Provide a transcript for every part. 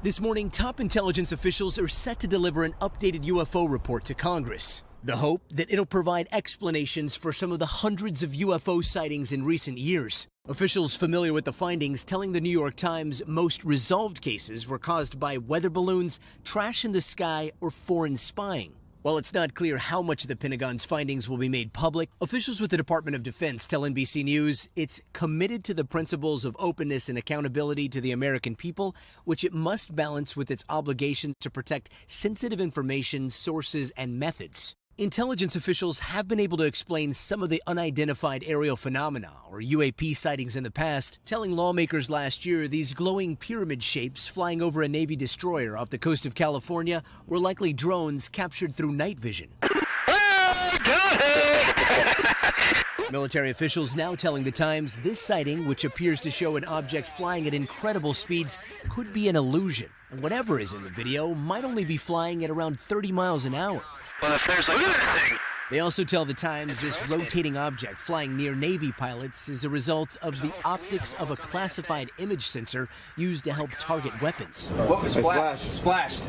This morning, top intelligence officials are set to deliver an updated UFO report to Congress. The hope that it'll provide explanations for some of the hundreds of UFO sightings in recent years. Officials familiar with the findings telling the New York Times most resolved cases were caused by weather balloons, trash in the sky, or foreign spying. While it's not clear how much of the Pentagon's findings will be made public, officials with the Department of Defense tell NBC News it's committed to the principles of openness and accountability to the American people, which it must balance with its obligation to protect sensitive information, sources, and methods. Intelligence officials have been able to explain some of the unidentified aerial phenomena, or UAP sightings in the past, telling lawmakers last year these glowing pyramid shapes flying over a Navy destroyer off the coast of California were likely drones captured through night vision. Military officials now telling the Times this sighting, which appears to show an object flying at incredible speeds, could be an illusion. And whatever is in the video might only be flying at around 30 miles an hour. Well, if there's look at that thing. They also tell the Times this rotating object flying near Navy pilots is a result of the optics of a classified image sensor used to help target weapons. What was splashed?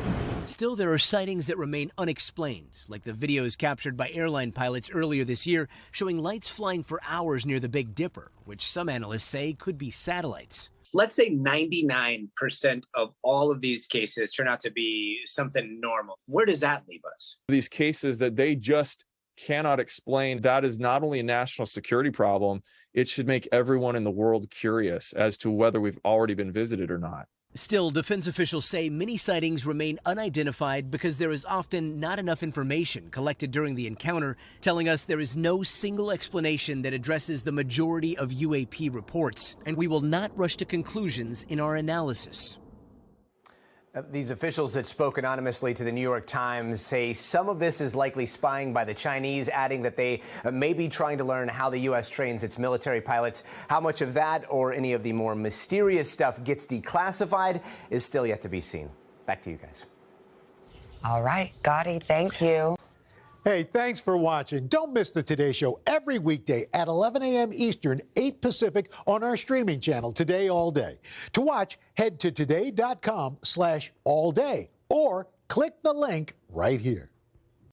Still, there are sightings that remain unexplained, like the videos captured by airline pilots earlier this year showing lights flying for hours near the Big Dipper, which some analysts say could be satellites. Let's say 99% of all of these cases turn out to be something normal. Where does that leave us? These cases that they just cannot explain, that is not only a national security problem, it should make everyone in the world curious as to whether we've already been visited or not. Still, defense officials say many sightings remain unidentified because there is often not enough information collected during the encounter, telling us there is no single explanation that addresses the majority of UAP reports, and we will not rush to conclusions in our analysis. These officials that spoke anonymously to the New York Times say some of this is likely spying by the Chinese, adding that they may be trying to learn how the U.S. trains its military pilots. How much of that or any of the more mysterious stuff gets declassified is still yet to be seen. Back to you guys. All right, Gadi, thank you. Hey, thanks for watching. Don't miss the Today Show every weekday at 11 a.m. Eastern, 8 Pacific on our streaming channel, Today All Day. To watch, head to today.com/allday or click the link right here.